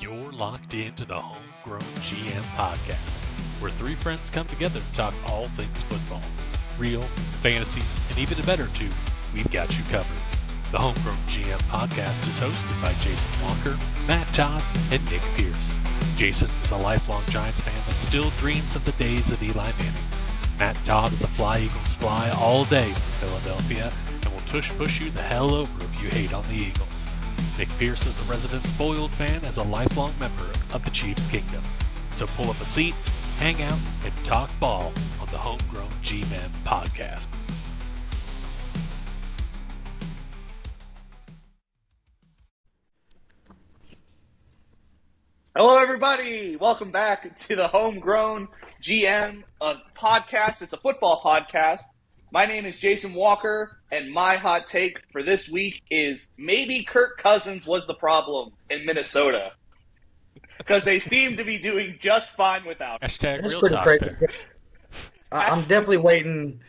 You're locked into the Homegrown GM podcast, where three friends come together to talk all things football. Real, fantasy, and even a better two, we've got you covered. The Homegrown GM podcast is hosted by Jason Walker, Matt Todd, and Nick Pierce. Jason is a lifelong Giants fan that still dreams of the days of Eli Manning. Matt Todd is a Fly Eagles fly all day for Philadelphia and will push you the hell over if you hate on the Eagles. Nick Pierce is the resident spoiled fan as a lifelong member of the Chiefs Kingdom. So pull up a seat, hang out, and talk ball on the Homegrown G-Men podcast. Hello, everybody. Welcome back to the Homegrown GM podcast. It's a football podcast. My name is Jason Walker, and my hot take for this week is maybe Kirk Cousins was the problem in Minnesota because they seem to be doing just fine without him. Hashtag That's real pretty talk crazy. there. I'm definitely waiting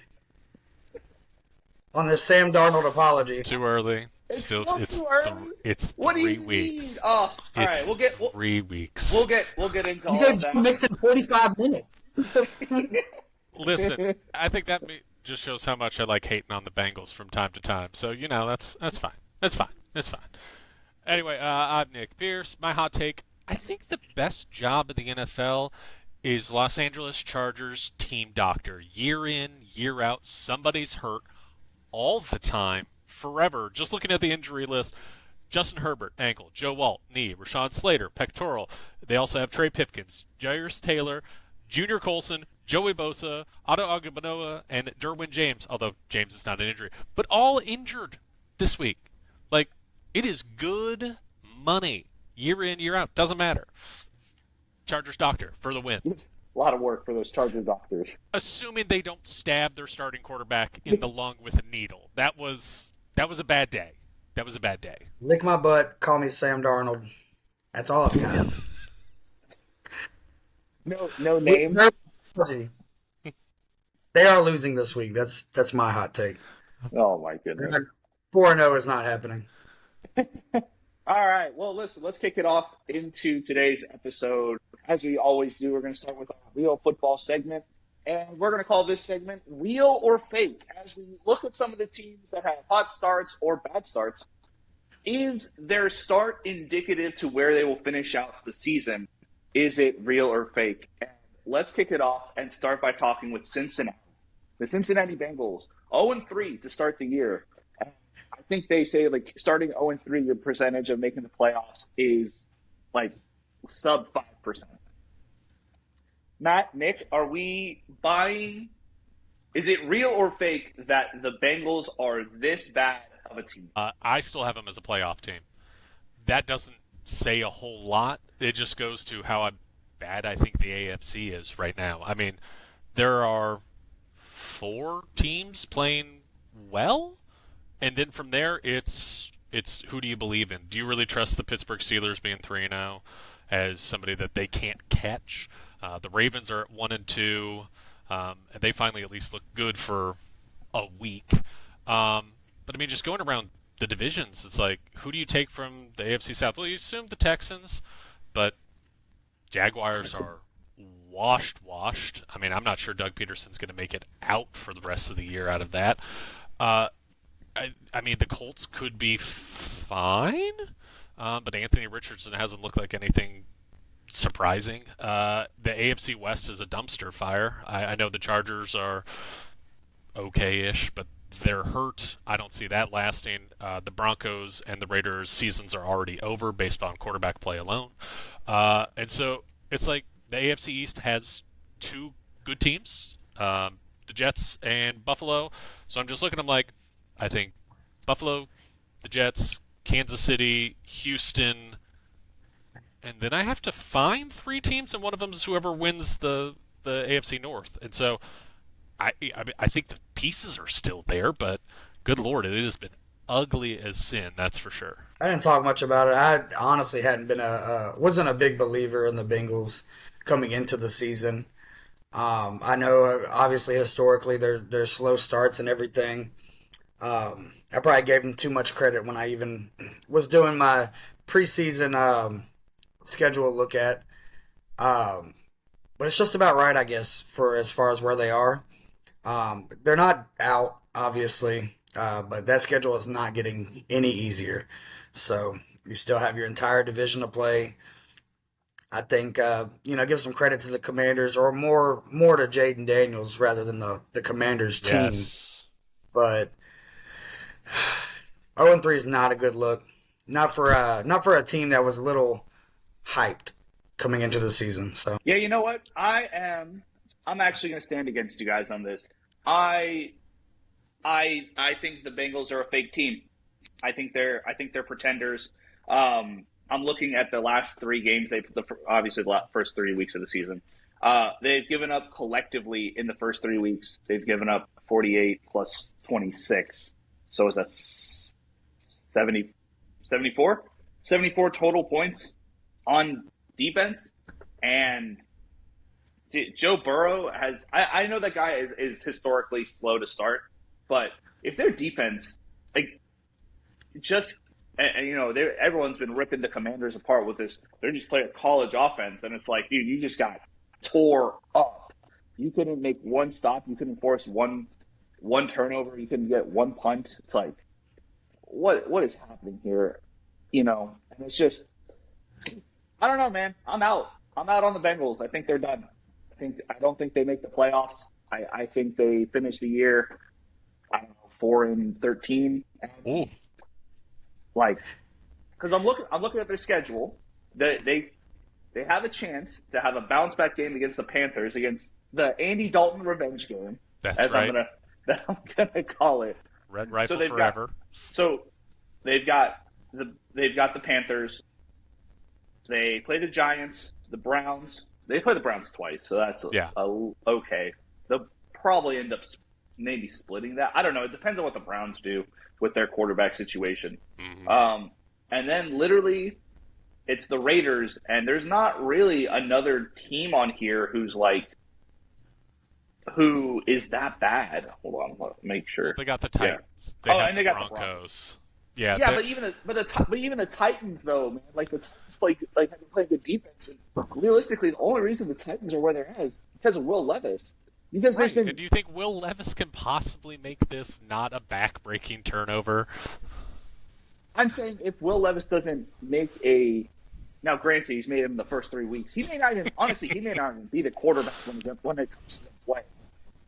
on this Sam Darnold apology. Too early. It's Still, not it's too early. it's What do 3 you weeks. mean? Oh, all right. It's We'll get 3 weeks. we'll get into You all gave of Joe that. Mixon 45 minutes. Listen, I think that just shows how much I like hating on the Bengals from time to time. So, that's fine. That's fine. It's fine. Anyway, I'm Nick Pierce. My hot take, I think the best job in the NFL is Los Angeles Chargers team doctor. Year in, year out, somebody's hurt all the time, forever. Just looking at the injury list, Justin Herbert, ankle. Joe Alt, knee. Rashawn Slater, pectoral. They also have Trey Pipkins, Jairus Taylor, Junior Colson, Joey Bosa, Otto Ogbonnia, and Derwin James, although James is not an injury, but all injured this week. Like, it is good money. Year in, year out. Doesn't matter. Chargers doctor for the win. A lot of work for those Charger doctors. Assuming they don't stab their starting quarterback in the lung with a needle. That was a bad day. That was a bad day. Lick my butt, call me Sam Darnold. That's all I've got. No name. They are losing this week. That's my hot take. Oh my goodness. 4-0 is not happening. All right. Well, listen, let's kick it off into today's episode. As we always do, we're going to start with our real football segment. And we're going to call this segment Real or Fake. As we look at some of the teams that have hot starts or bad starts, is their start indicative to where they will finish out the season? Is it real or fake? And let's kick it off and start by talking with Cincinnati. The Cincinnati Bengals, 0-3 to start the year. I think they say like starting 0-3, your percentage of making the playoffs is like sub 5%. Matt, Nick, are we buying? Is it real or fake that the Bengals are this bad of a team? I still have them as a playoff team. That doesn't say a whole lot. It just goes to how bad I think the AFC is right now. I mean, there are 4 teams playing well, and then from there, it's who do you believe in? Do you really trust the Pittsburgh Steelers being 3-0 as somebody that they can't catch? The Ravens are at 1-2, and they finally at least look good for a week. But I mean, just going around the divisions, it's like, who do you take from the AFC South? Well, you assume the Texans, but Jaguars are washed. I mean, I'm not sure Doug Peterson's going to make it out for the rest of the year out of that. I mean, the Colts could be fine, but Anthony Richardson hasn't looked like anything surprising. The AFC West is a dumpster fire. I know the Chargers are okay-ish, but they're hurt. I don't see that lasting. The Broncos and the Raiders' seasons are already over based on quarterback play alone. And so it's like the AFC East has 2 good teams, the Jets and Buffalo. So I'm just looking, I'm like, I think Buffalo, the Jets, Kansas City, Houston, and then I have to find 3 teams, and one of them is whoever wins the AFC North. And so I think the pieces are still there, but good Lord, it has been ugly as sin, that's for sure. I didn't talk much about it. I honestly hadn't been wasn't a big believer in the Bengals coming into the season. I know, obviously, historically, there's slow starts and everything. I probably gave them too much credit when I even was doing my preseason schedule to look at. Um, but it's just about right, I guess, for as far as where they are. They're not out, obviously, but that schedule is not getting any easier. So you still have your entire division to play. I think give some credit to the Commanders, or more to Jaden Daniels rather than the Commanders team. Yes. But 0-3 is not a good look. Not for a team that was a little hyped coming into the season. So Yeah, you know what? I'm actually going to stand against you guys on this. I I think the Bengals are a fake team. I think they're pretenders. I'm looking at the last three games. Obviously the first 3 weeks of the season. They've given up collectively in the first 3 weeks. They've given up 48 plus 26. So is that 70, 74? 74 total points on defense. And Joe Burrow has. I know that guy is historically slow to start, but if their defense, like, just everyone's been ripping the Commanders apart with this. They're just playing college offense, and it's like, dude, you just got tore up. You couldn't make one stop. You couldn't force one turnover. You couldn't get one punt. It's like, what is happening here? And it's just, I don't know, man. I'm out. I'm out on the Bengals. I think they're done. I don't think they make the playoffs. I think they finish the year, I don't know, 4-13. Ooh. Like, because I'm looking at their schedule. They have a chance to have a bounce back game against the Panthers, against the Andy Dalton revenge game. That's as right. I'm gonna call it. Red Rifle they've forever. So they've got the Panthers. They play the Giants, the Browns. They play the Browns twice, so that's Yeah. okay. They'll probably end up maybe splitting that. I don't know. It depends on what the Browns do with their quarterback situation. And then literally, it's the Raiders, and there's not really another team on here who is that bad. Hold on, let me make sure. They got the Titans. And they got the Broncos. Yeah, Yeah, but even the Titans, though, man, like, the Titans have been playing good defense. And realistically, the only reason the Titans are where they're at is because of Will Levis. Because there's right. been, And do you think Will Levis can possibly make this not a back-breaking turnover? I'm saying, if Will Levis doesn't make a, now granted, he's made him the first 3 weeks. He may not even be the quarterback when it comes to play.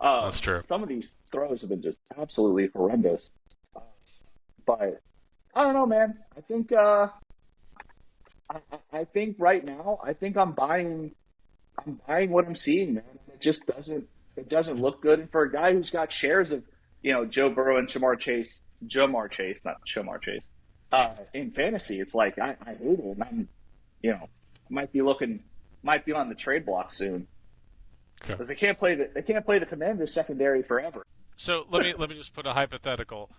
That's true. Some of these throws have been just absolutely horrendous. But I don't know, man. I think right now, I'm buying what I'm seeing, man. It doesn't look good. And for a guy who's got shares of, Joe Burrow and Jamar Chase, not Shamar Chase, in fantasy, it's like, I hate it. And I'm, might be on the trade block soon, Okay. because they can't play the Commanders secondary forever. So let me just put a hypothetical.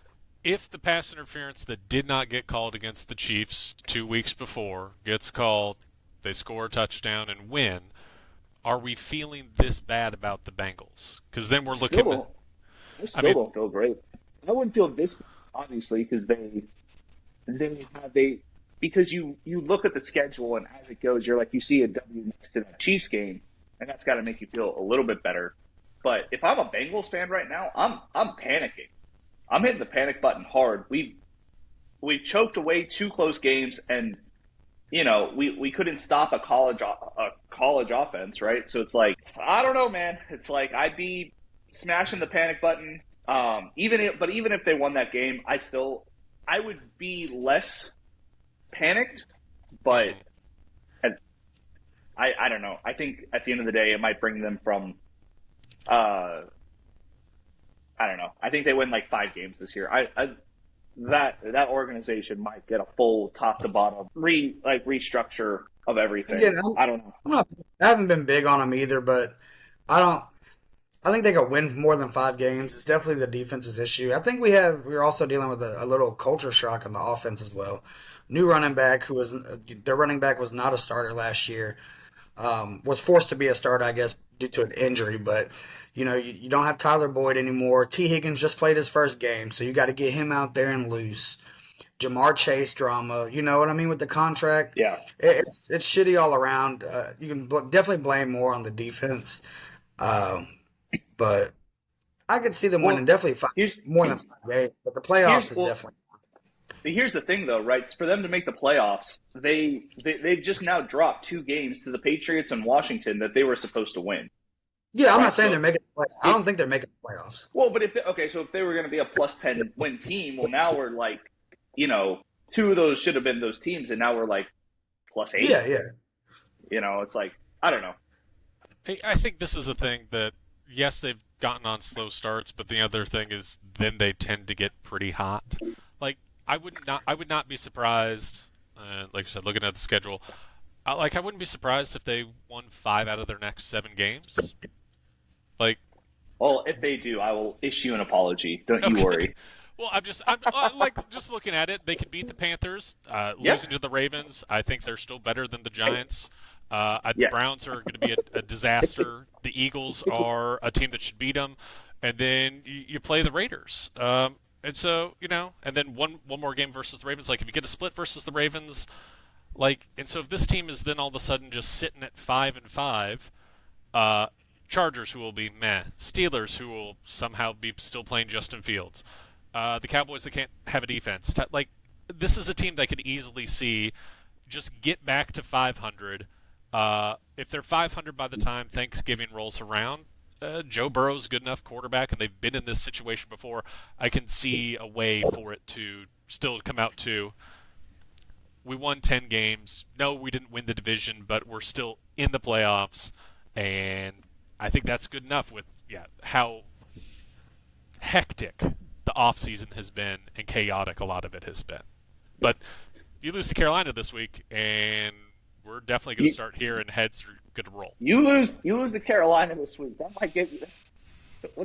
If the pass interference that did not get called against the Chiefs 2 weeks before gets called, they score a touchdown and win, are we feeling this bad about the Bengals? Because then we're looking at... I still don't feel great. I wouldn't feel this, obviously, because because you look at the schedule, and as it goes, you're like, you see a W next to that Chiefs game, and that's got to make you feel a little bit better. But if I'm a Bengals fan right now, I'm panicking. I'm hitting the panic button hard. We choked away 2 close games, and we couldn't stop a college offense, right? So it's like, I don't know, man. It's like, I'd be smashing the panic button. Even if they won that game, I would be less panicked. But I don't know. I think at the end of the day, it might bring them from. I don't know. I think they win like 5 games this year. That organization might get a full top to bottom restructure of everything. again, I don't know. I haven't been big on them either, but I don't. I think they could win more than 5 games. It's definitely the defense's issue. I think we're also dealing with a little culture shock on the offense as well. New running back their running back was not a starter last year. Was forced to be a starter, I guess, due to an injury. But you don't have Tyler Boyd anymore. T. Higgins just played his first game, so you got to get him out there and loose. Jamar Chase drama. You know what I mean with the contract. Yeah. It's shitty all around. You can definitely blame more on the defense, um, but I could see them winning Well, definitely here's more than 5 games. But the playoffs here's is well definitely. here's the thing though, right? For them to make the playoffs, they've just now dropped 2 games to the Patriots and Washington that they were supposed to win. Yeah, I'm not Right. saying they're So making. I if don't think they're making the playoffs. well, but if they were going to be a +10 win team, well now we're like, you know, 2 of those should have been those teams, and now we're like +8. Yeah, yeah. It's like I don't know. I think this is a thing that, yes, they've gotten on slow starts, but the other thing is then they tend to get pretty hot. Like I would not be surprised. Like I said, looking at the schedule, I wouldn't be surprised if they won 5 out of their next 7 games. Like, Well, if they do, I will issue an apology. Don't you okay. worry. Well, I'm like just looking at it. They could beat the Panthers, Yeah, losing to the Ravens. I think they're still better than the Giants. The yeah. Browns are going to be a disaster. The Eagles are a team that should beat them, and then you play the Raiders. And so and then one more game versus the Ravens. Like if you get a split versus the Ravens, and so if this team is then all of a sudden just sitting at 5-5, uh, Chargers who will be meh, Steelers who will somehow be still playing Justin Fields, the Cowboys that can't have a defense. Like this is a team that could easily see just get back to 500. If they're 500 by the time Thanksgiving rolls around, Joe Burrow's a good enough quarterback, and they've been in this situation before. I can see a way for it to still come out to we won 10 games. No, we didn't win the division, but we're still in the playoffs, and I think that's good enough with how hectic the offseason has been and chaotic a lot of it has been. But you lose to Carolina this week, and we're definitely going to You, start here, and heads are going to roll. you lose to Carolina this week. That might get you.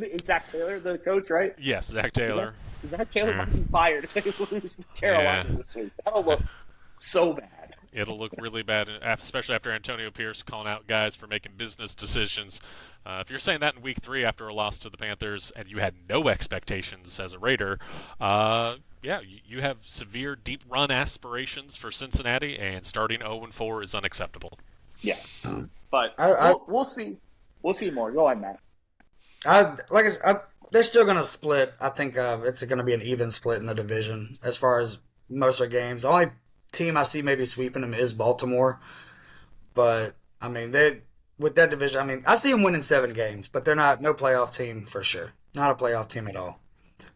Is Zach Taylor the coach, right? Yes, Zach Is that Taylor. Zach Taylor Yeah. might be fired if they lose to Yeah. Carolina this week. That'll look so bad. It'll look really bad, especially after Antonio Pierce calling out guys for making business decisions. If you're saying that in week 3 after a loss to the Panthers and you had no expectations as a Raider, you have severe deep run aspirations for Cincinnati, and starting 0-4 is unacceptable. Yeah, but I, I, we'll see. We'll see more. Go ahead, Matt. like I said, they're still going to split. I think it's going to be an even split in the division as far as most of their games. The only team I see maybe sweeping them is Baltimore, but I mean they with that division. I mean I see them winning 7 games, but they're not no playoff team for sure. Not a playoff team at all.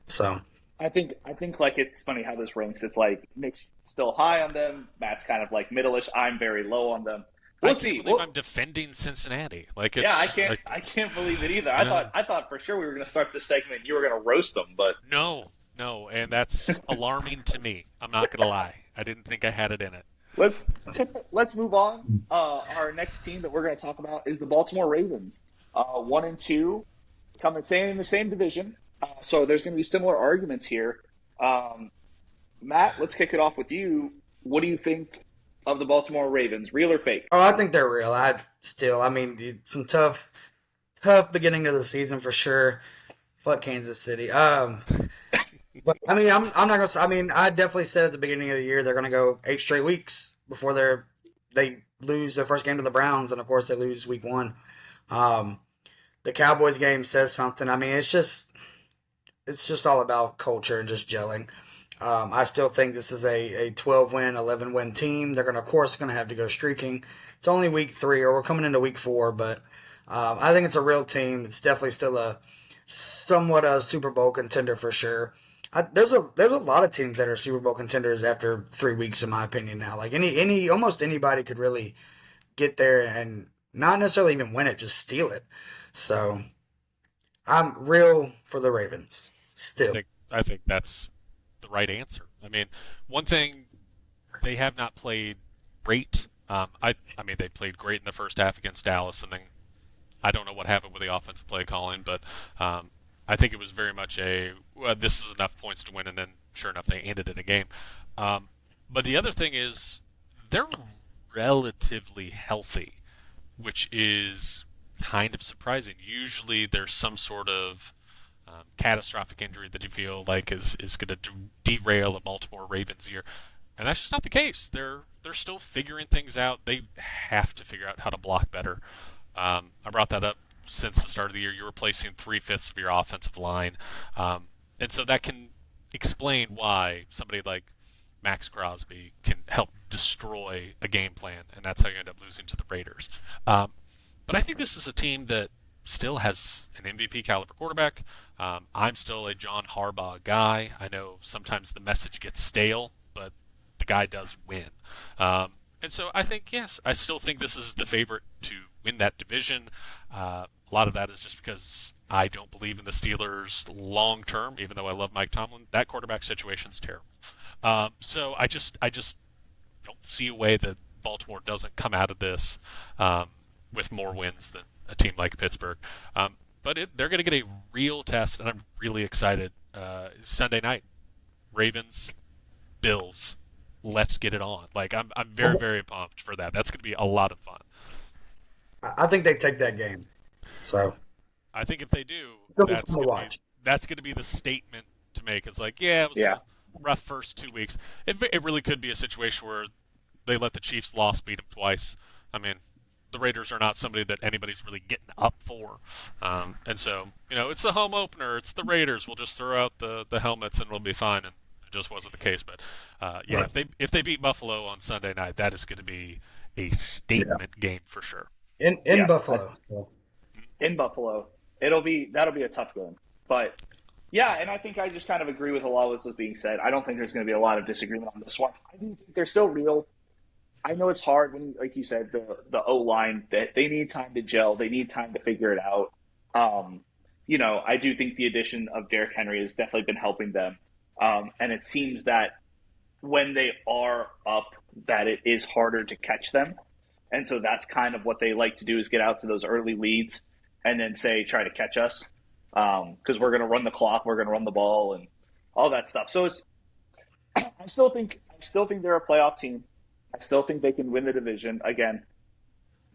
So I think like it's funny how this ranks. It's like Nick's still high on them. Matt's kind of like middle-ish. I'm very low on them. I We'll can't see. believe I'm defending Cincinnati. Like Yeah, I it's can't. like I can't believe it either. yeah. I thought for sure we were going to start this segment. And you were going to roast them, but No, and that's alarming to me. I'm not gonna lie. I didn't think I had it in it. let's let's move on. Our next team that we're going to talk about is the Baltimore Ravens. 1-2, coming staying in the same division. So there's going to be similar arguments here. Matt, let's kick it off with you. What do you think of the Baltimore Ravens? Real or fake? oh, I think they're real. I mean some tough beginning of the season for sure. Fuck Kansas City. But I mean, I'm not gonna. I mean, I definitely said at the beginning of the year they're gonna go 8 straight weeks before they lose their first game to the Browns, and of course they lose week 1. Um, the Cowboys game says something. I mean, it's just all about culture and just gelling. I still think this is a 12-win, 11-win team. They're of course gonna have to go streaking. It's only week 3, or we're coming into week 4, but I think it's a real team. It's definitely still a somewhat a Super Bowl contender for sure. There's a lot of teams that are Super Bowl contenders after 3 weeks, in my opinion. Now, like almost anybody could really get there and not necessarily even win it, just steal it. So I'm real for the Ravens I still. think I think that's the right answer. I mean, one thing they have not played great. I mean they played great in the first half against Dallas, and then I don't know what happened with the offensive play calling, but I think it was very much this is enough points to win, and then sure enough they ended in a game. But the other thing is they're relatively healthy, which is kind of surprising. Usually there's some sort of catastrophic injury that you feel like is going to derail a Baltimore Ravens year. And that's just not the case. They're still figuring things out. They have to figure out how to block better. I brought that up since the start of the year. You're replacing 3/5 of your offensive line, and so that can explain why somebody like Max Crosby can help destroy a game plan, and that's how you end up losing to the Raiders. But I think this is a team that still has an MVP caliber quarterback. I'm still a John Harbaugh guy. I know sometimes the message gets stale, but the guy does win. And so I think, yes, I still think this is the favorite to win that division. A lot of that is just because I don't believe in the Steelers long term, even though I love Mike Tomlin. That quarterback situation's terrible. So I just don't see a way that Baltimore doesn't come out of this with more wins than a team like Pittsburgh. But they're going to get a real test, and I'm really excited. Sunday night, Ravens, Bills. Let's get it on. Like I'm very, very pumped for that. That's going to be a lot of fun. I think they take that game. So I think if they do, it'll be fun to watch. That's going to be the statement to make. It's like, yeah, it was a rough first 2 weeks. It really could be a situation where they let the Chiefs beat them twice. I mean, the Raiders are not somebody that anybody's really getting up for. And so, it's the home opener. It's the Raiders. We'll just throw out the helmets and we'll be fine. And it just wasn't the case. But, yeah, if they beat Buffalo on Sunday night, that is going to be a statement game for sure. In Buffalo. In Buffalo. That'll be a tough game. But, yeah, and I think I just kind of agree with a lot of what's being said. I don't think there's going to be a lot of disagreement on this one. I do think they're still real. I know it's hard when, like you said, the O-line, that they need time to gel. They need time to figure it out. I do think the addition of Derrick Henry has definitely been helping them. And it seems that when they are up, that it is harder to catch them. And so that's kind of what they like to do, is get out to those early leads and then try to catch us. Because we're going to run the clock, we're going to run the ball and all that stuff. So I still think they're a playoff team. I still think they can win the division. Again,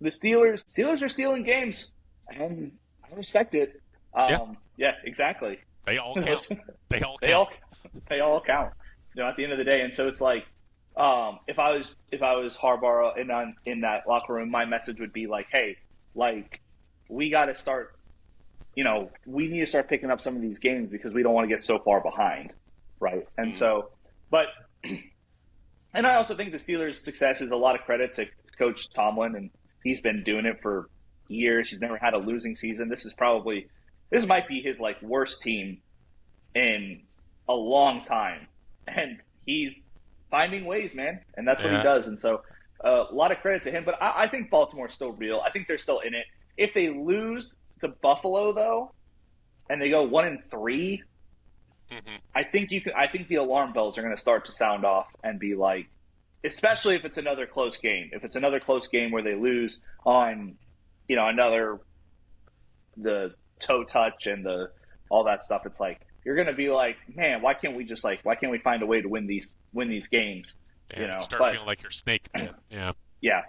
the Steelers are stealing games, and I respect it. Yeah, exactly. They all count. They all count. At the end of the day, and so it's like, if I was Harbaugh in that locker room, my message would be like, hey, like, we got to start. We need to start picking up some of these games because we don't want to get so far behind, right? And so, but. And I also think the Steelers' success is a lot of credit to Coach Tomlin, and he's been doing it for years. He's never had a losing season. This might be his worst team in a long time, and he's finding ways, man, and that's what he does. And so, a lot of credit to him. But I think Baltimore's still real. I think they're still in it. If they lose to Buffalo, though, and they go 1-3. Mm-hmm. I think the alarm bells are going to start to sound off and be like, especially if it's another close game. If it's another close game where they lose on, the toe touch and all that stuff, it's like you're going to be like, man, why can't we find a way to win these games? Start feeling like you're snake bit. Yeah. Yeah.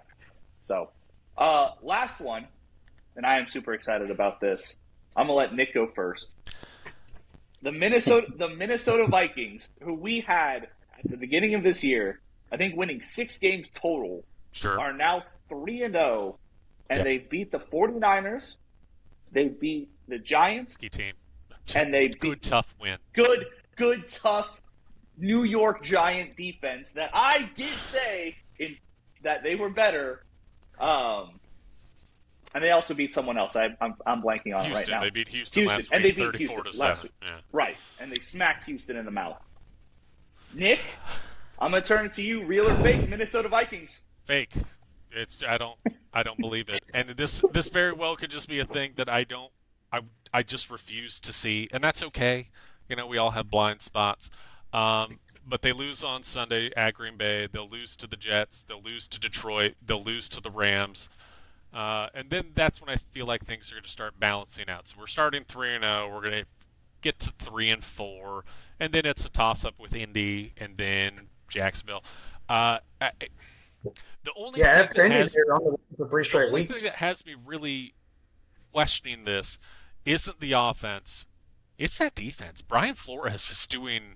So, last one, and I am super excited about this. I'm gonna let Nick go first. The Minnesota Vikings, who we had at the beginning of this year, I think winning 6 games total, are now 3-0, and they beat the 49ers, they beat the Giants, Ski team, and they beat good tough win. Good tough New York Giant defense that I did say that they were better. And they also beat someone else. I'm blanking on Houston. It right now. They beat Houston last week, and they beat 34-7. Yeah. Right, and they smacked Houston in the mouth. Nick, I'm gonna turn it to you. Real or fake, Minnesota Vikings? Fake. I don't believe it. And this very well could just be a thing that I just refuse to see, and that's okay. We all have blind spots. But they lose on Sunday at Green Bay. They'll lose to the Jets. They'll lose to Detroit. They'll lose to the Rams. And then that's when I feel like things are going to start balancing out. So we're starting 3-0. We're going to get to 3-4, and then it's a toss-up with Indy and then Jacksonville. The only thing that has me really questioning this isn't the offense. It's that defense. Brian Flores is doing.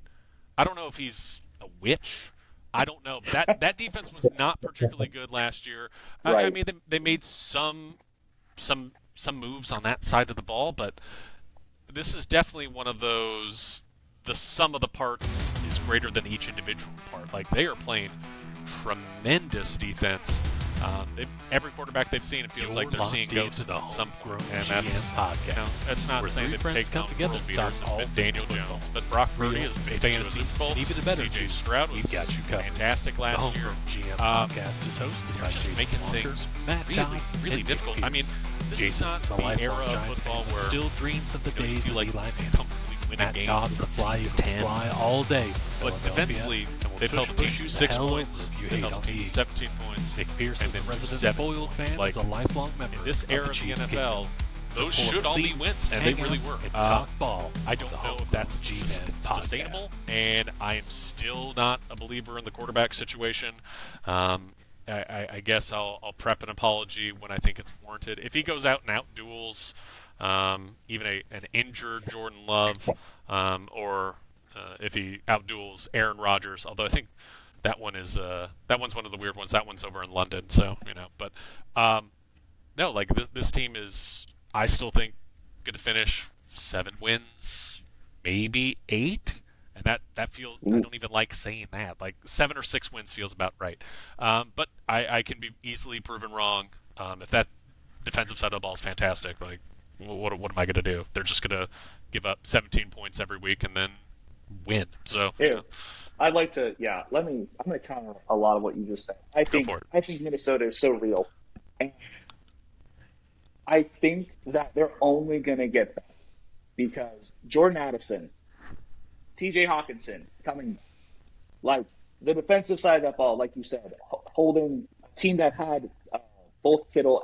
I don't know if he's a witch. I don't know. But that defense was not particularly good last year. I Right. mean, they made some moves on that side of the ball, but this is definitely one of those. The sum of the parts is greater than each individual part. Like, they are playing tremendous defense. Every quarterback they've seen, it feels You're like they're seeing locked ghosts into the at some point, Homegrown and GM podcast, that's not where saying three they've friends taken come on together world to beaters. talk It's all been things Daniel football. Jones, but Brock Purdy Real has been to a fantasy, Super Bowl. and even the better C.J. juice. Stroud was We've got you covered. fantastic The last year. Homegrown GM podcast is hosted by They're just Jason making Walker, things Matt really, Todd, really and difficult. Nick I mean, Pierce. this Jason is not is a the lifelong era of Giants football fan that where still dreams of the you days feel of like Eli Manning. comfortably winning Matt games. Todd is a fly who can fly all day. But Philadelphia, defensively, and will they've held the push team you to the 6 hell points. over if you They've hate held on the team to me. 17 points. Nick Pierce and is a then resident 7 spoiled points. fan, Like, is a lifelong member in this of era the of the Chiefs NFL, Kingdom. those Support should all be seat, wins, and hang they really out, were. and talk ball I on don't the know if Homegrown that's GM podcast. sustainable, and I am still not a believer in the quarterback situation. I guess I'll prep an apology when I think it's warranted. If he goes out and out duels, even an injured Jordan Love, or if he outduels Aaron Rodgers, although I think that one's one of the weird ones. That one's over in London, so But no, like this team is, I still think, going to finish 7 wins, maybe 8. And that feels, I don't even like saying that. Like 7 or 6 wins feels about right. But I can be easily proven wrong. If that defensive side of the ball is fantastic, like what am I going to do? They're just going to give up 17 points every week and then win. So Here, I'd like to. Yeah, I'm going to counter a lot of what you just said. I think for it. I think Minnesota is so real, and I think that they're only going to get better because Jordan Addison, T.J. Hawkinson coming, like the defensive side of that ball, like you said, holding a team that had both Kittle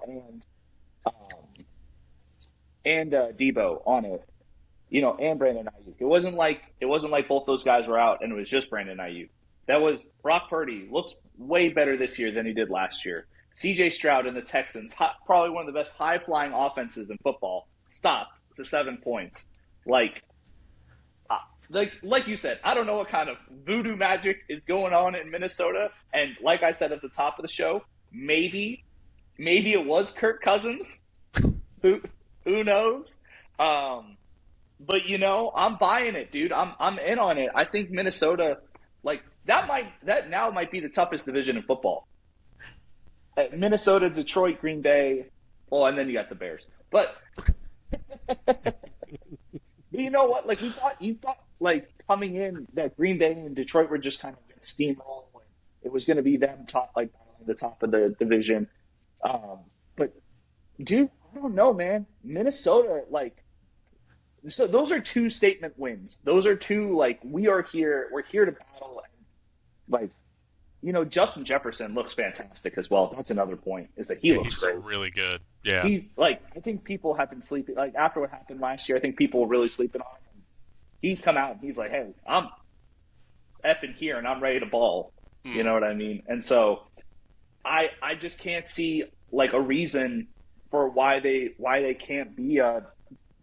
and Debo on it, and Brandon Ayuk. It wasn't like both those guys were out and it was just Brandon Ayuk. That was Brock Purdy looks way better this year than he did last year. C.J. Stroud and the Texans, probably one of the best high-flying offenses in football, stopped to 7 points. Like you said, I don't know what kind of voodoo magic is going on in Minnesota. And like I said at the top of the show, maybe it was Kirk Cousins. Who knows? But I'm buying it, dude. I'm in on it. I think Minnesota, like that now might be the toughest division in football. Minnesota, Detroit, Green Bay. Well, and then you got the Bears. But you know what? Like you thought like coming in that Green Bay and Detroit were just kind of going to steamroll. It was going to be them battling the top of the division. But dude, I don't know, man. Minnesota, so those are 2 statement wins. Those are 2 we're here to battle. And Justin Jefferson looks fantastic as well. That's another point, is that he looks he's great. really good. Yeah. I think people have been sleeping. Like, after what happened last year, I think people were really sleeping on him. He's come out and he's like, hey, I'm effing here and I'm ready to ball. You know what I mean? And so I just can't see a reason for why they can't be a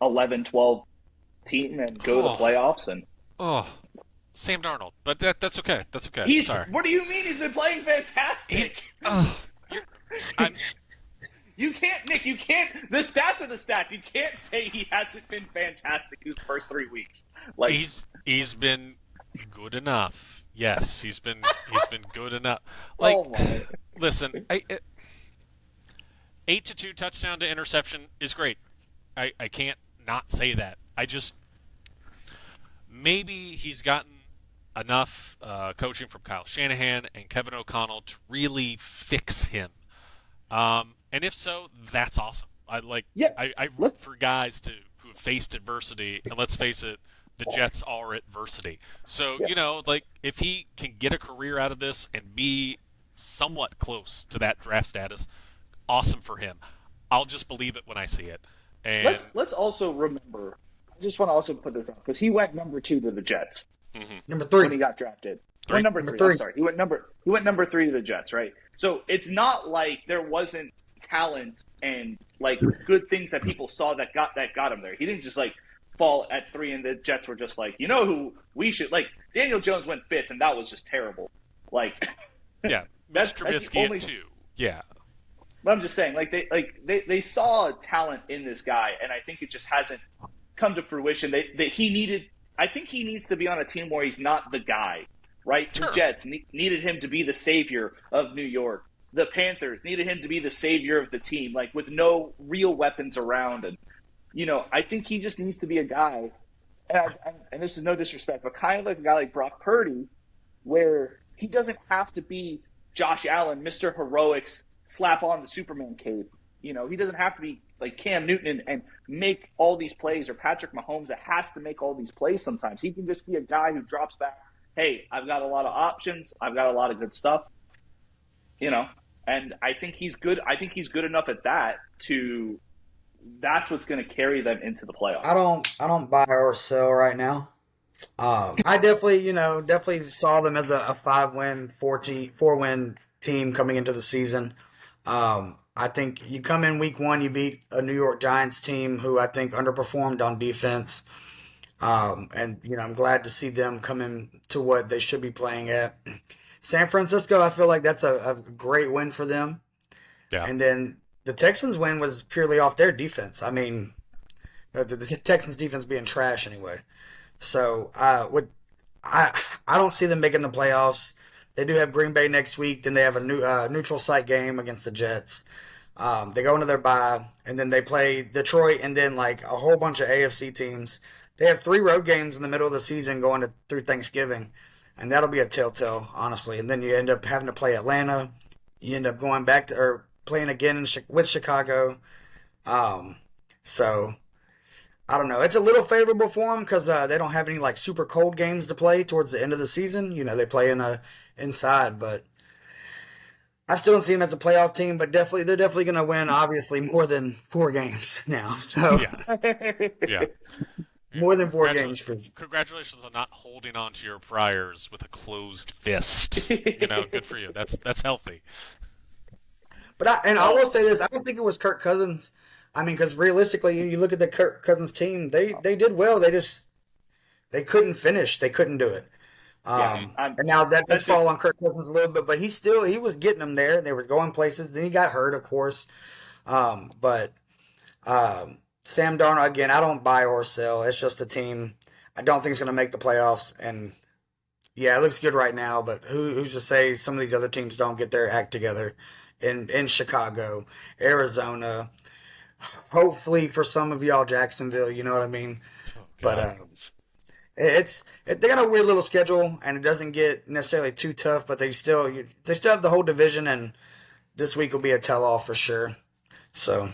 11-12 team and go to the playoffs. And Sam Darnold, but that's okay. That's okay. He's, Sorry. What do you mean? He's been playing fantastic. You can't, Nick. You can't. The stats are the stats. You can't say he hasn't been fantastic these first 3 weeks. He's been good enough. Yes, he's been good enough. Listen, 8-2 touchdown to interception is great. I can't not say that. I just maybe he's gotten enough coaching from Kyle Shanahan and Kevin O'Connell to really fix him. And if so, that's awesome. I root for guys who have faced adversity, and let's face it, the Jets are adversity. So, if he can get a career out of this and be somewhat close to that draft status, awesome for him. I'll just believe it when I see it. And let's also remember, I just want to also put this out, because he went number 2 to the Jets. Number 3 when he got drafted. Or number 3. I'm sorry. He went number 3 to the Jets, right? So it's not like there wasn't talent and good things that people saw that got him there. He didn't just fall at 3, and the Jets were just like, you know who we should like. Daniel Jones went 5th, and that was just terrible. Like, Yeah, that's Mitch the Trubisky only- at 2. Yeah. but I'm just saying, they saw talent in this guy, and I think it just hasn't come to fruition. I think he needs to be on a team where he's not the guy, right? Sure. The Jets needed him to be the savior of New York. The Panthers needed him to be the savior of the team, like with no real weapons around. And, I think he just needs to be a guy, and this is no disrespect, but kind of like a guy like Brock Purdy, where he doesn't have to be Josh Allen, Mr. Heroics, slap on the Superman cape. He doesn't have to be like Cam Newton and make all these plays, or Patrick Mahomes that has to make all these plays sometimes. He can just be a guy who drops back, hey, I've got a lot of options. I've got a lot of good stuff. And I think he's good. I think he's good enough at that that's what's going to carry them into the playoffs. I don't buy or sell right now. I definitely saw them as a 5-win, 4-win team coming into the season. I think you come in week 1, you beat a New York Giants team who I think underperformed on defense. And I'm glad to see them come in to what they should be playing at. San Francisco, I feel like that's a great win for them. Yeah. And then the Texans win was purely off their defense. I mean, the Texans defense being trash anyway. So I don't see them making the playoffs. They do have Green Bay next week. Then they have a neutral site game against the Jets. They go into their bye, and then they play Detroit, and then like a whole bunch of AFC teams. They have 3 road games in the middle of the season going through Thanksgiving, and that'll be a telltale, honestly. And then you end up having to play Atlanta. You end up going back to or playing again with Chicago. So I don't know. It's a little favorable for them because they don't have any like super cold games to play towards the end of the season. They play inside, but I still don't see them as a playoff team. But they're definitely going to win. Obviously, more than 4 games now. So Yeah. more than 4 games for. Congratulations on not holding on to your priors with a closed fist. Good for you. That's healthy. But I will say this: I don't think it was Kirk Cousins. I mean, because realistically, you look at the Kirk Cousins team; they did well. They couldn't finish. They couldn't do it. And now that does fall on Kirk Cousins a little bit, but he was getting them there. They were going places. Then he got hurt, of course. But Sam Darnold, again, I don't buy or sell. It's just a team I don't think is going to make the playoffs. And yeah, it looks good right now, but who's to say some of these other teams don't get their act together in Chicago, Arizona. Hopefully for some of y'all, Jacksonville, you know what I mean? But they got a weird little schedule, and it doesn't get necessarily too tough, but they still have the whole division, and this week will be a tell-all for sure. So,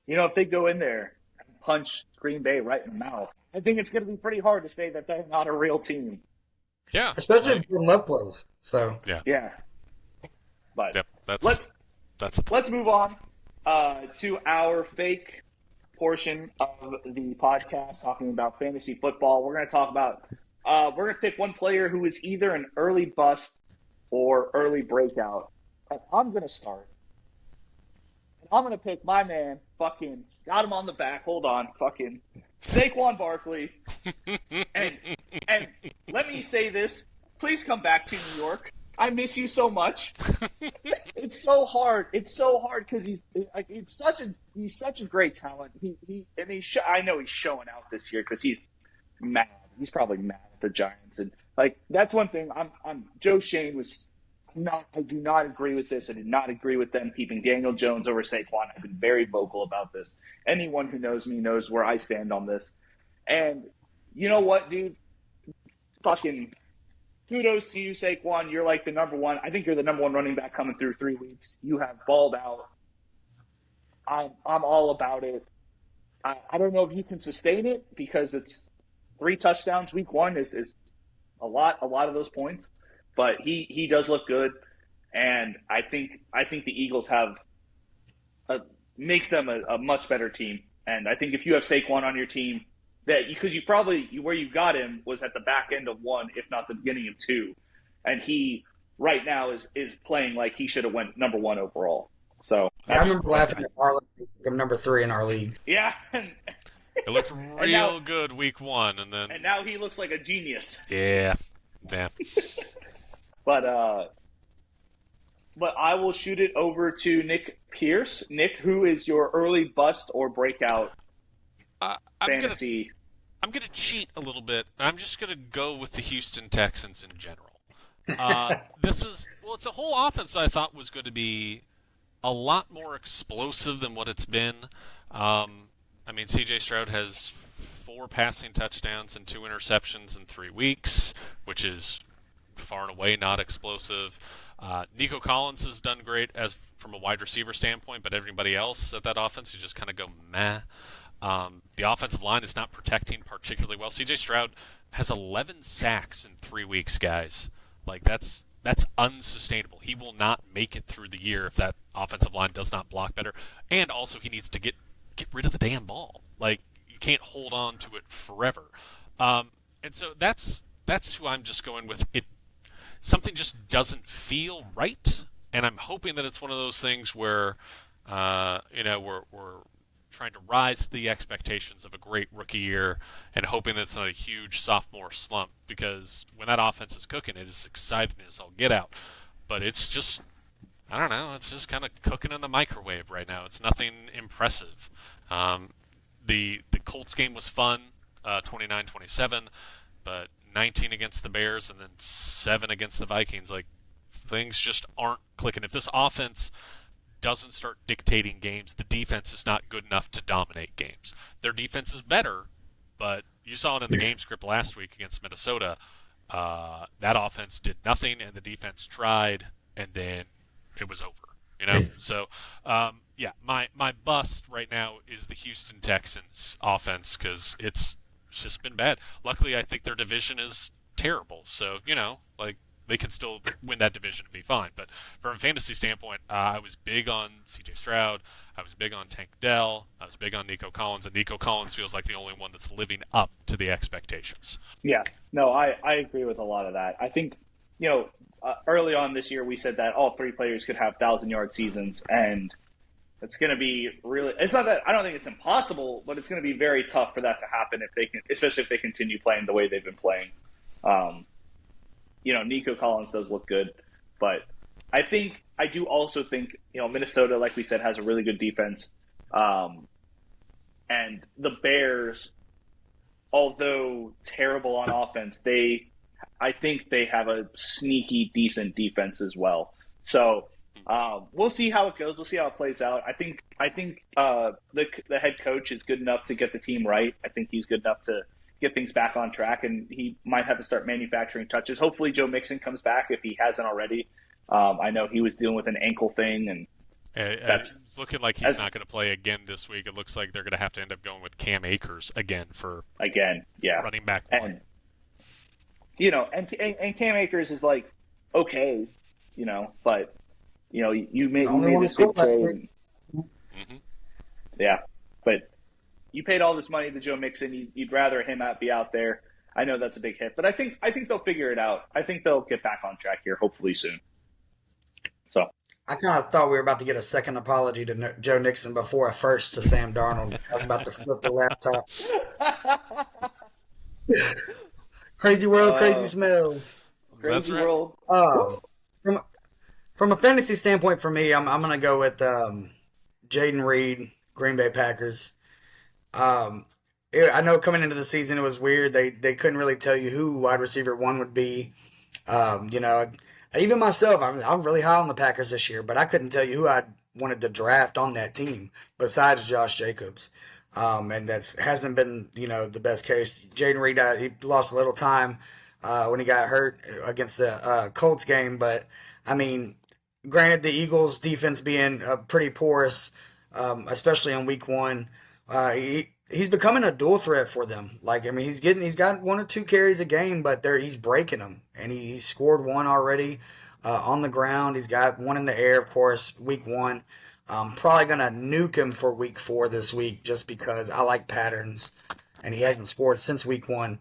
if they go in there and punch Green Bay right in the mouth, I think it's going to be pretty hard to say that they're not a real team. Yeah. Especially if Jordan Love plays. So yeah. But Yep, let's move on to our fake portion of the podcast, talking about fantasy football. We're going to talk about we're going to pick one player who is either an early bust or early breakout. And I'm going to start. And I'm going to pick my man, fucking got him on the back. Hold on, fucking Saquon Barkley. and let me say this: please come back to New York. I miss you so much. It's so hard. It's so hard because he's such a great talent. I know he's showing out this year because he's mad. He's probably mad at the Giants, and that's one thing. Joe Shane was not. I do not agree with this. I did not agree with them keeping Daniel Jones over Saquon. I've been very vocal about this. Anyone who knows me knows where I stand on this. And you know what, dude? Fucking kudos to you, Saquon. You're like the number one. I think you're the number one running back coming through 3 weeks. You have balled out. I'm all about it. I don't know if you can sustain it because it's 3 touchdowns week 1 is a lot of those points. But he does look good, and I think the Eagles have makes them a much better team. And I think if you have Saquon on your team, that because you probably where you got him was at the back end of 1, if not the beginning of 2, and he right now is playing like he should have went number 1 overall. So I remember laughing at Harlan. I'm number 3 in our league. Yeah, It looked And now- real good week 1, and then And now he looks like a genius. yeah. But I will shoot it over to Nick Pierce. Nick, who is your early bust or breakout I'm gonna fantasy? I'm gonna cheat a little bit. I'm just gonna go with the Houston Texans in general. It's a whole offense I thought was going to be a lot more explosive than what it's been. I mean, C.J. Stroud has 4 passing touchdowns and 2 interceptions in 3 weeks, which is far and away not explosive. Nico Collins has done great as from a wide receiver standpoint, but everybody else at that offense, you just kind of go meh. The offensive line is not protecting particularly well. C.J. Stroud has 11 sacks in 3 weeks, guys. Like that's unsustainable. He will not make it through the year if that offensive line does not block better. And also, he needs to get rid of the damn ball. Like you can't hold on to it forever. And so that's who I'm just going with. Something just doesn't feel right, and I'm hoping that it's one of those things where we're trying to rise to the expectations of a great rookie year and hoping that it's not a huge sophomore slump, because when that offense is cooking, it is exciting as all get out. But it's just, I don't know, it's just kind of cooking in the microwave right now. It's nothing impressive. The Colts game was fun, 29-27, but 19 against the Bears and then 7 against the Vikings. Like, things just aren't clicking. If this offense doesn't start dictating games, the defense is not good enough to dominate games. Their defense is better, but you saw it in the game script last week against Minnesota. That offense did nothing, and the defense tried, and then it was over. So my bust right now is the Houston Texans offense, because it's just been bad. Luckily, I think their division is terrible, so they can still win that division and be fine. But from a fantasy standpoint, I was big on C.J. Stroud. I was big on Tank Dell. I was big on Nico Collins, and Nico Collins feels like the only one that's living up to the expectations. Yeah, no, I agree with a lot of that. I think, early on this year we said that all 3 players could have 1,000-yard seasons, and it's going to be really – it's not that – I don't think it's impossible, but it's going to be very tough for that to happen especially if they continue playing the way they've been playing. Nico Collins does look good, but I do also think, Minnesota, like we said, has a really good defense. And the Bears, although terrible on offense, I think they have a sneaky, decent defense as well. So we'll see how it goes. We'll see how it plays out. I think the head coach is good enough to get the team right. I think he's good enough to get things back on track, and he might have to start manufacturing touches. Hopefully Joe Mixon comes back if he hasn't already. I know he was dealing with an ankle thing, and it's looking like he's not going to play again this week. It looks like they're going to have to end up going with Cam Akers again running back one. And Cam Akers is like okay, but you made this big trade. Mm-hmm. Yeah, but you paid all this money to Joe Mixon. You'd rather him be out there. I know that's a big hit, but I think they'll figure it out. I think they'll get back on track here, hopefully soon. So I kind of thought we were about to get a second apology to Joe Nixon before a first to Sam Darnold. I was about to flip the laptop. Crazy world, crazy smells. Crazy right. world. From a fantasy standpoint, for me, I'm going to go with Jaden Reed, Green Bay Packers. I know coming into the season it was weird. They couldn't really tell you who wide receiver 1 would be. Even myself, I'm really high on the Packers this year, but I couldn't tell you who I wanted to draft on that team besides Josh Jacobs. And that hasn't been, the best case. Jaden Reed, he lost a little time when he got hurt against the Colts game, but I mean, granted, the Eagles' defense being pretty porous, especially in Week 1, he's becoming a dual threat for them. He's got 1 or 2 carries a game, but he's breaking them, and he scored 1 already on the ground. He's got 1 in the air, of course, Week 1. Probably gonna nuke him for Week 4 this week, just because I like patterns, and he hasn't scored since Week 1.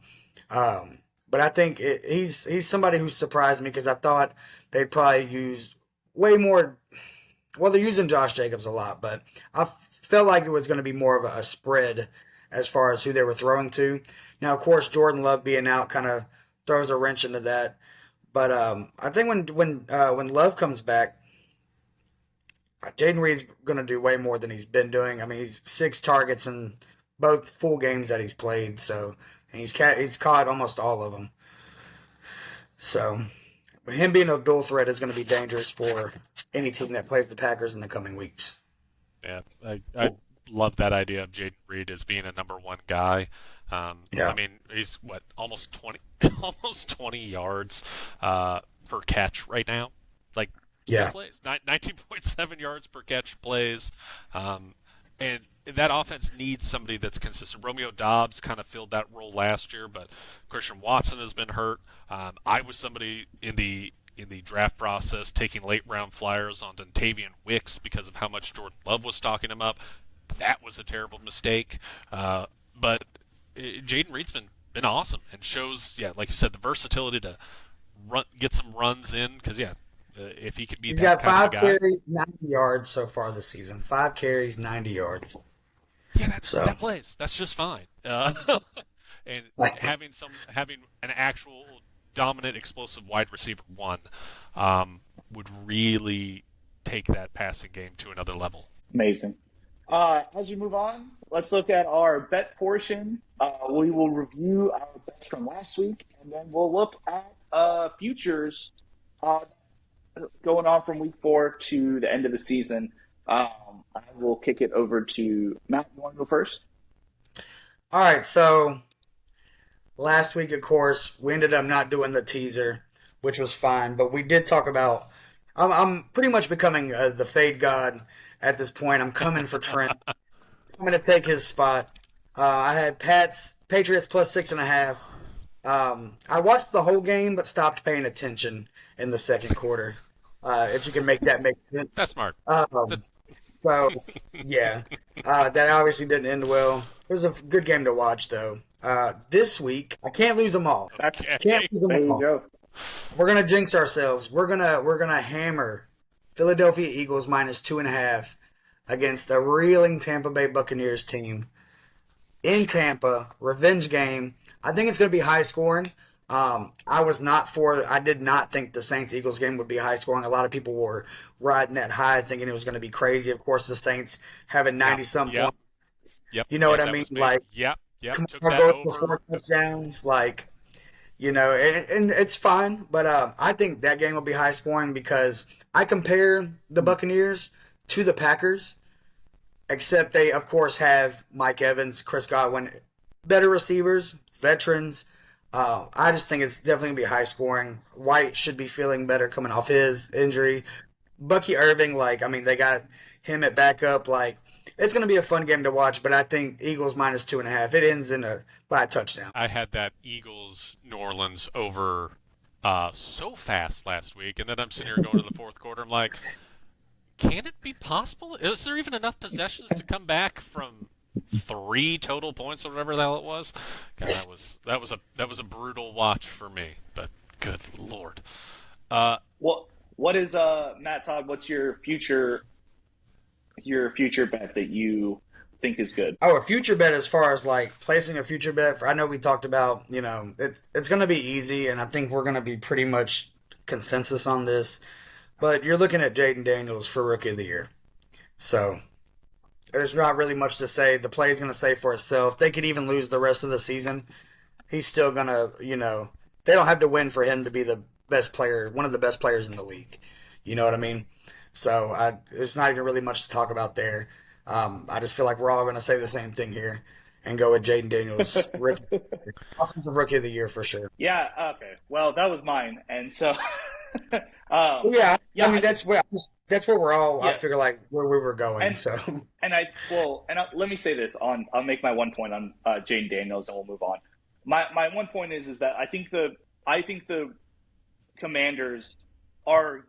But I think he's somebody who surprised me, because I thought they'd probably use way more. Well, they're using Josh Jacobs a lot, but I felt like it was going to be more of a spread as far as who they were throwing to. Now, of course, Jordan Love being out kind of throws a wrench into that. But I think when Love comes back, Jaden Reed's going to do way more than he's been doing. I mean, he's 6 targets in both full games that he's played, so and he's caught almost all of them. So, but him being a dual threat is going to be dangerous for any team that plays the Packers in the coming weeks. Yeah, I love that idea of Jaden Reed as being a number one guy. Yeah. I mean, he's almost 20, almost 20 yards per catch right now. Like, Yeah. plays 19.7 yards per catch plays, and that offense needs somebody that's consistent. Romeo Dobbs kind of filled that role last year, but Christian Watson has been hurt. I was somebody in the draft process taking late round flyers on Dontavian Wicks because of how much Jordan Love was stocking him up. That was a terrible mistake. But Jaden Reed's been awesome and shows, like you said, the versatility to get some runs in. Because if he could be, He's that got kind 5 of guy, carries, 90 yards so far this season. 5 carries, 90 yards. that So- plays. That's just fine. And Like- having an actual dominant, explosive wide receiver one would really take that passing game to another level. Amazing. As we move on, let's look at our bet portion. We will review our bets from last week, and then we'll look at futures going on from week 4 to the end of the season. I will kick it over to Matt. You want to go first? All right, so last week, of course, we ended up not doing the teaser, which was fine, but we did talk about. I'm pretty much becoming the fade god at this point. I'm coming for Trent. I'm going to take his spot. I had Patriots plus 6.5. I watched the whole game, but stopped paying attention in the second quarter. If you can make that make sense. That's smart. So, yeah, that obviously didn't end well. It was a good game to watch, though. This week, I can't lose them all. That's Can't lose them there you all. go. We're gonna jinx ourselves. We're gonna hammer Philadelphia Eagles minus 2.5 against a reeling Tampa Bay Buccaneers team in Tampa. Revenge game. I think it's gonna be high scoring. I did not think the Saints Eagles game would be high scoring. A lot of people were riding that high, thinking it was going to be crazy. Of course, the Saints having 90-some Yep. points. Yep. You know what I that mean? was me. Like, yep. Took Kamara that goes for over. 4 touchdowns. Like, and it's fine. But I think that game will be high scoring because I compare the Buccaneers to the Packers, except they, of course, have Mike Evans, Chris Godwin, better receivers, veterans. I just think it's definitely going to be high scoring. White should be feeling better coming off his injury. Bucky Irving, they got him at backup. It's going to be a fun game to watch, but I think Eagles minus 2.5. It ends by a touchdown. I had that Eagles New Orleans over so fast last week, and then I'm sitting here going to the fourth quarter. I'm like, can it be possible? Is there even enough possessions to come back from 3 total points or whatever the hell it was? God, that was a brutal watch for me. But good lord. What is Matt Todd? What's your future bet that you think is good? Oh, a future bet as far as placing a future bet. I know we talked about, it's going to be easy, and I think we're going to be pretty much consensus on this. But you're looking at Jaden Daniels for Rookie of the Year. So there's not really much to say. The play is going to say for itself. They could even lose the rest of the season. He's still going to, they don't have to win for him to be the best player, one of the best players in the league. You know what I mean? So there's not even really much to talk about there. I just feel like we're all going to say the same thing here and go with Jaden Daniels, offensive Rookie of the Year for sure. Yeah. Okay. Well, that was mine, and so. Yeah, I mean that's where we're all. Yeah. I figure where we were going. And- So Let me say this I'll make my one point on Jane Daniels, and we'll move on. My one point is that I think the Commanders are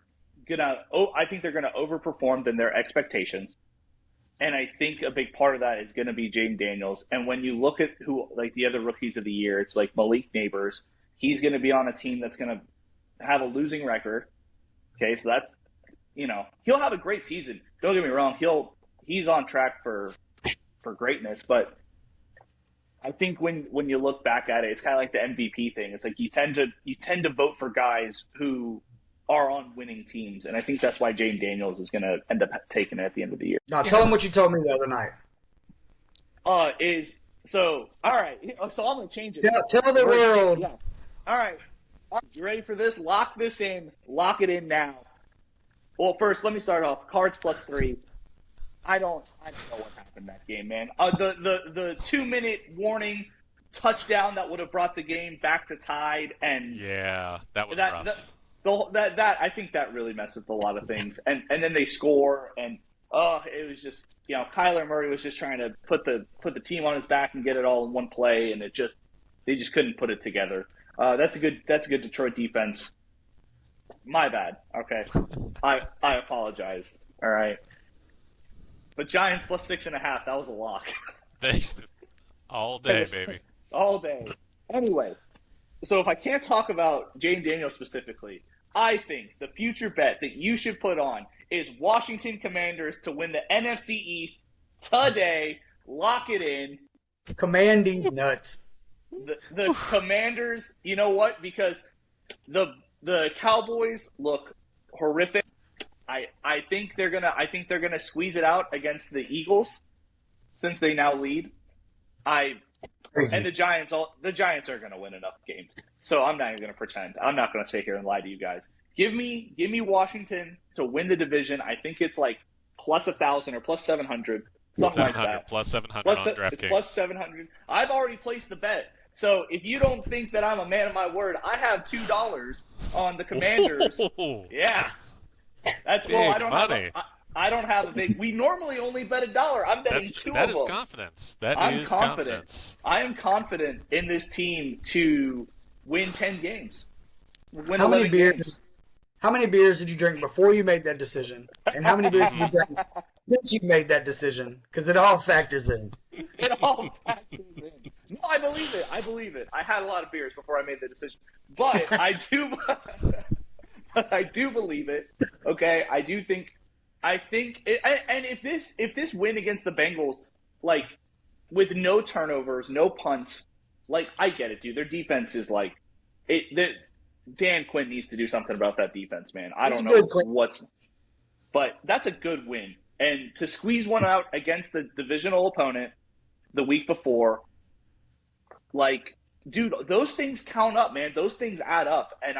I think they're gonna overperform than their expectations, and I think a big part of that is gonna be Jane Daniels. And when you look at who the other rookies of the year, it's like Malik Neighbors. He's gonna be on a team that's gonna have a losing record. Okay, so that's he'll have a great season. Don't get me wrong, he's on track for greatness, but I think when you look back at it, it's kind of like the MVP thing. It's like you tend to vote for guys who are on winning teams, and I think that's why Jane Daniels is going to end up taking it at the end of the year. Now, tell them what you told me the other night. All right. So I'm going to change it. Tell the world. Yeah. All right. You ready for this? Lock this in. Lock it in now. Well, first, let me start off. Cards +3. I don't know what happened in that game, man. The 2-minute warning touchdown that would have brought the game back to tied, and Yeah, that was rough. that I think that really messed with a lot of things. And then they score, and it was just, Kyler Murray was just trying to put the team on his back and get it all in one play, and they just couldn't put it together. That's a good Detroit defense. My bad. Okay, I apologize. All right, but Giants +6.5. That was a lock. All day, baby. All day. Anyway, so if I can't talk about Jane Daniels specifically, I think the future bet that you should put on is Washington Commanders to win the NFC East today. Lock it in. Command these nuts. The Commanders, you know what? Because the Cowboys look horrific. I think they're gonna squeeze it out against the Eagles since they now lead. Crazy. And the Giants are going to win enough games. So I'm not even going to pretend. I'm not going to sit here and lie to you guys. Give me Washington to win the division. I think it's like +1,000 or +700, something like that. +700 on It's DraftKings. +700. I've already placed the bet. So if you don't think that I'm a man of my word, I have $2 on the Commanders. Ooh. Yeah, that's Big I don't money. I don't have a big. We normally only bet $1. I'm betting two That of is them. confidence. That I'm is confident. confidence. I am confident in this team to win 10 games. Win How many 11 beers? games. How many beers did you drink before you made that decision? And how many beers did you drink since you made that decision? Because it all factors in. It all factors in. No, I believe it. I had a lot of beers before I made the decision, but I do. I do believe it. Okay, I do think. I think, and if this win against the Bengals, like with no turnovers, no punts, like I get it, dude. Their defense is like it. Dan Quinn needs to do something about that defense, man. I don't know but that's a good win. And to squeeze one out against the divisional opponent the week before, like, dude, those things count up, man. Those things add up, and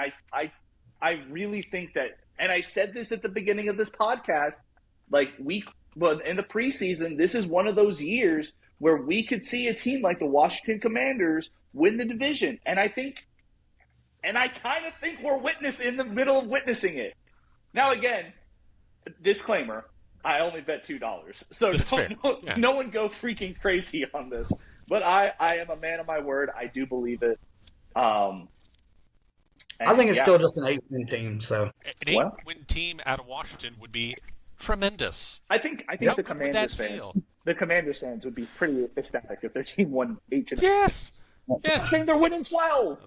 I really think that. And I said this at the beginning of this podcast, but in the preseason, this is one of those years where we could see a team like the Washington Commanders win the division. And I kind of think we're in the middle of witnessing it. Now, again, disclaimer, I only bet $2. So no one go freaking crazy on this. But I am a man of my word. I do believe it. I think it's still just an 8-win team. So an 8-win team out of Washington would be tremendous. I think the Commanders fans would be pretty ecstatic if their team won 8-0. Yes. I'm saying they're winning 12.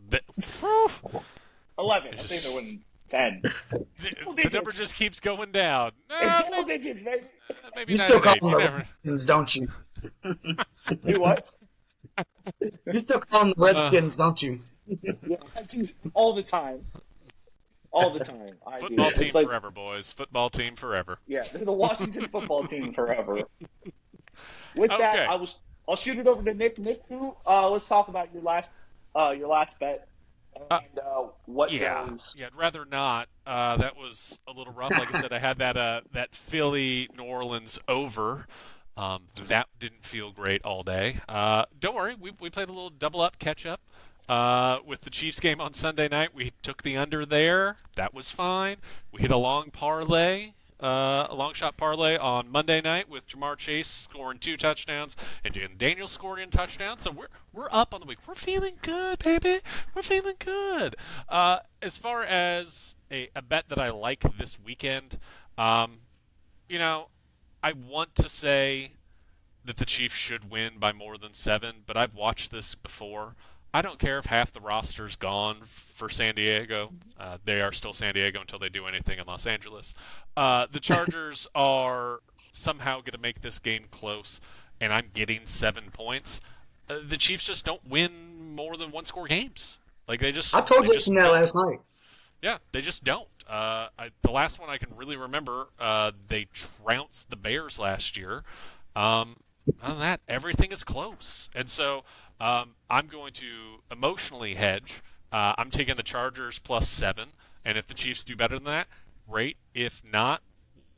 11. I'm Just- saying they're winning 10. The number just keeps going down. It's double digits, baby. Maybe you not still an call 8. them You the never- Redskins, don't you? Do what? You still call them the Redskins, don't you? Yeah, I do all the time. All the time. I do. Football team It's like, forever, boys. Football team forever. yeah, they're the Washington football team forever. With Okay. that, I'll shoot it over to Nick. Nick, let's talk about your last bet and what goes. Yeah, I'd rather not. That was a little rough. Like I said, I had that Philly New Orleans over. That didn't feel great all day. Don't worry, we played a little double up catch up. With the Chiefs game on Sunday night, we took the under there. That was fine. We hit a long parlay, a long shot parlay on Monday night with Jamar Chase scoring 2 touchdowns and Jalen Daniels scoring a touchdown. So we're up on the week. We're feeling good, baby. We're feeling good. As far as a bet that I like this weekend, I want to say that the Chiefs should win by more than 7, but I've watched this before. I don't care if half the roster's gone for San Diego. They are still San Diego until they do anything in Los Angeles. The Chargers are somehow going to make this game close, and I'm getting 7 points. the Chiefs just don't win more than one-score games. Like they just. I told they Jason that last night. Yeah, they just don't. The last one I can really remember, they trounced the Bears last year. Other than that, everything is close. And so I'm going to emotionally hedge. I'm taking the Chargers +7, and if the Chiefs do better than that, great. If not,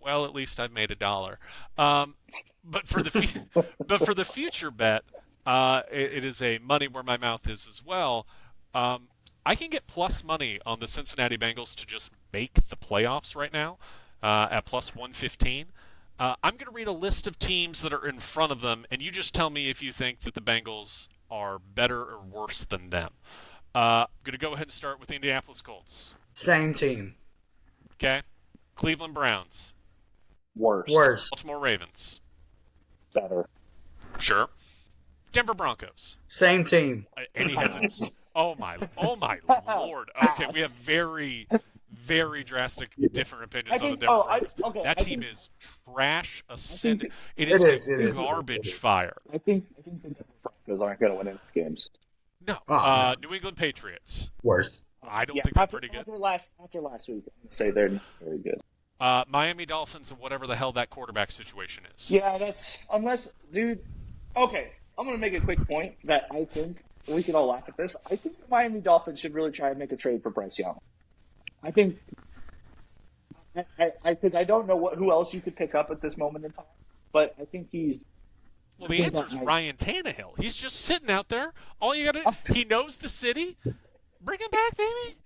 well, at least I've made $1. But for the future bet, it is a money where my mouth is as well. I can get plus money on the Cincinnati Bengals to just make the playoffs right now at +115. I'm going to read a list of teams that are in front of them, and you just tell me if you think that the Bengals are better or worse than them. I'm going to go ahead and start with the Indianapolis Colts. Same team. Okay. Cleveland Browns. Worse. Baltimore Ravens. Better. Sure. Denver Broncos. Same team. And he has a, oh my lord. Okay, we have very, very drastic different opinions on the Denver Broncos. That team is trash ascending. It is a garbage fire. I think the Denver Broncos aren't going to win any games. No. New England Patriots. Worse. I don't think they're pretty good. After last week, I'm going to say they're not very good. Miami Dolphins and whatever the hell that quarterback situation is. Yeah, dude. Okay, I'm going to make a quick point that I think we can all laugh at this. I think the Miami Dolphins should really try and make a trade for Bryce Young. I think, because I don't know who else you could pick up at this moment in time, but I think he's. Well, the answer is Ryan Tannehill. He's just sitting out there. All you got to, he knows the city. Bring him back, baby.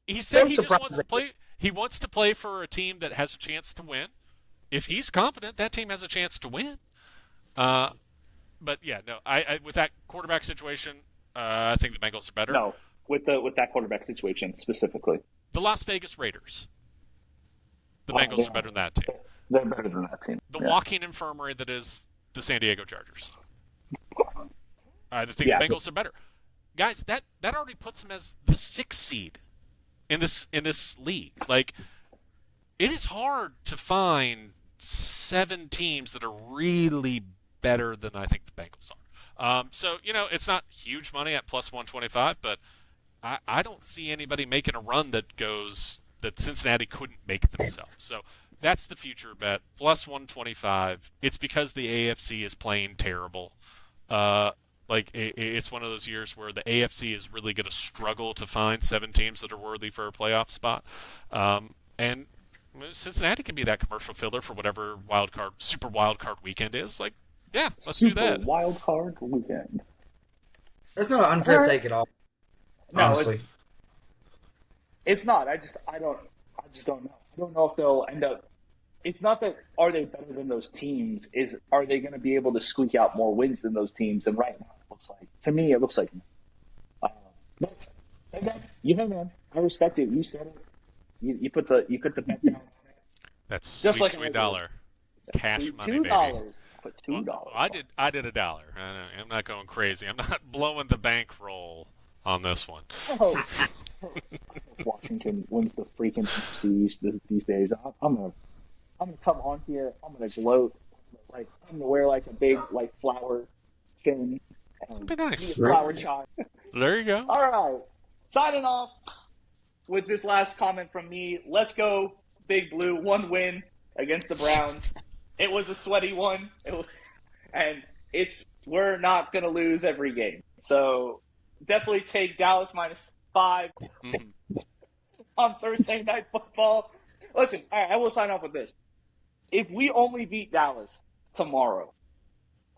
He said he just wants to play. He wants to play for a team that has a chance to win. If he's confident, that team has a chance to win. But yeah, no. I with that quarterback situation, I think the Bengals are better. No, with that quarterback situation specifically, the Las Vegas Raiders. The Bengals are better than that team. They're better than that team. The walking infirmary that is the San Diego Chargers. I think the Bengals are better. Guys, that already puts them as the 6th seed in this league. Like, it is hard to find 7 teams that are really better than I think the Bengals are. So, it's not huge money at +125, but I don't see anybody making a run that Cincinnati couldn't make themselves. So that's the future bet. +125. It's because the AFC is playing terrible. It's one of those years where the AFC is really going to struggle to find 7 teams that are worthy for a playoff spot. And Cincinnati can be that commercial filler for whatever super wild card weekend is. Like, yeah, let's do that. Super wild card weekend. That's not an unfair take at all. Honestly. It's not. I just don't know. I don't know if they'll end up. It's not that are they better than those teams. Are they going to be able to squeak out more wins than those teams? And right now, it looks like. Man, I respect it. You said it. You put the bet down on it. That's just sweet $1. Cash money, baby. $2. Put $2. Well, I did $1. I'm not going crazy. I'm not blowing the bankroll on this one. Oh. Washington wins the freaking NFC these days. I'm gonna come on here. I'm gonna gloat. I'm gonna wear a big flower chain. That'd be nice. Flower child. There you go. All right. Signing off with this last comment from me. Let's go, Big Blue. 1 win against the Browns. It was a sweaty one, we're not gonna lose every game. So definitely take Dallas -5 on Thursday Night Football. Listen, all right, I will sign off with this. If we only beat Dallas tomorrow,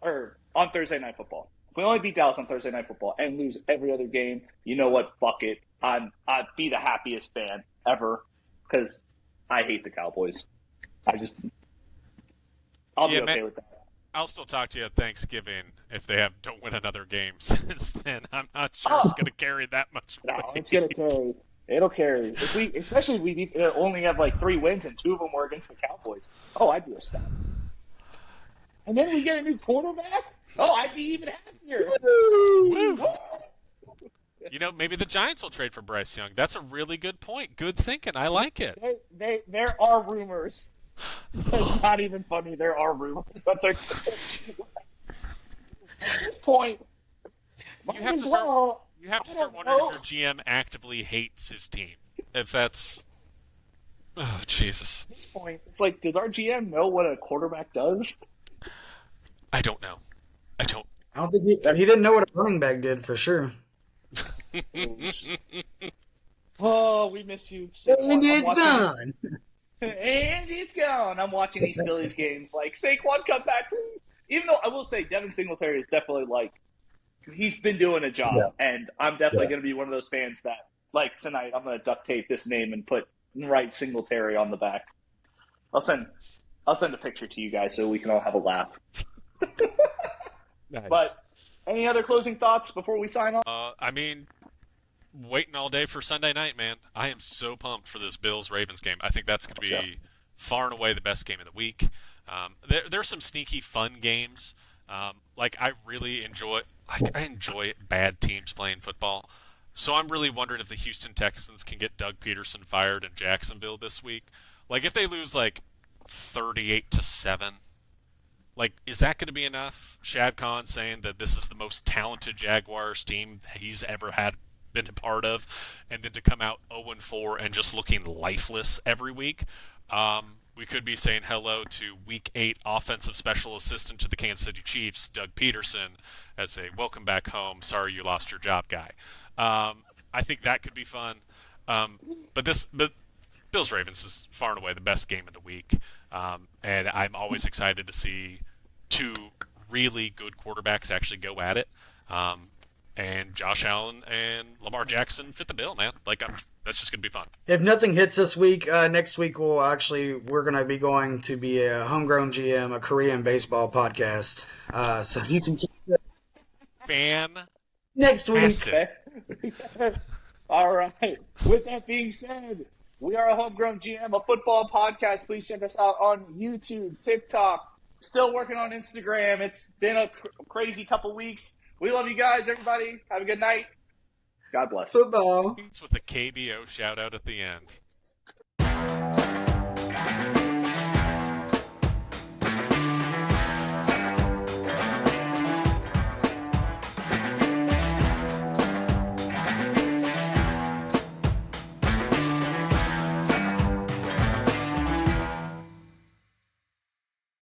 or on Thursday Night Football, if we only beat Dallas on Thursday Night Football and lose every other game, you know what? Fuck it. I'd be the happiest fan ever because I hate the Cowboys. I'll be okay with that. I'll still talk to you at Thanksgiving if they don't win another game since then. I'm not sure it's going to carry that much weight. No, it's going to carry. It'll carry. Especially if we only have 3 wins and 2 of them were against the Cowboys. Oh, I'd be ecstatic. And then we get a new quarterback? Oh, I'd be even happier. Maybe the Giants will trade for Bryce Young. That's a really good point. Good thinking. I like it. There are rumors. It's not even funny. There are rumors that they're. At this point, You have to start. You have to start wondering if your GM actively hates his team. If that's, oh Jesus, At this point, it's like, does our GM know what a quarterback does? I don't know. I don't. I don't think he didn't know what a running back did for sure. Oh, we miss you. And it's done. And he's gone. I'm watching these Phillies games like, Saquon, come back, please. Even though I will say Devin Singletary is definitely like, he's been doing a job. Yeah. And I'm definitely Yeah. going to be one of those fans that, like tonight, I'm going to duct tape this name and write Singletary on the back. I'll send a picture to you guys so we can all have a laugh. Nice. But any other closing thoughts before we sign off? I mean, waiting all day for Sunday night, man. I am so pumped for this Bills-Ravens game. I think that's going to be far and away the best game of the week. There's some sneaky fun games. I really enjoy. I enjoy bad teams playing football. So I'm really wondering if the Houston Texans can get Doug Peterson fired in Jacksonville this week. Like if they lose 38-7. Is that going to be enough? Shad Khan saying that this is the most talented Jaguars team he's ever been a part of, and then to come out 0-4 and just looking lifeless every week. We could be saying hello to Week 8 offensive special assistant to the Kansas City Chiefs, Doug Peterson, as a welcome back home, sorry you lost your job guy. I think that could be fun. But Bills Ravens is far and away the best game of the week. And I'm always excited to see two really good quarterbacks actually go at it. And Josh Allen and Lamar Jackson fit the bill, man. That's just going to be fun. If nothing hits this week, next week we're going to be going to be a homegrown GM, a Korean baseball podcast. So you can keep it Fan. next week. Fantastic. Okay. All right. With that being said, we are a Homegrown GM, a football podcast. Please check us out on YouTube, TikTok. Still working on Instagram. It's been a crazy couple weeks. We love you guys, everybody. Have a good night. God bless. Football. With a KBO shout out at the end.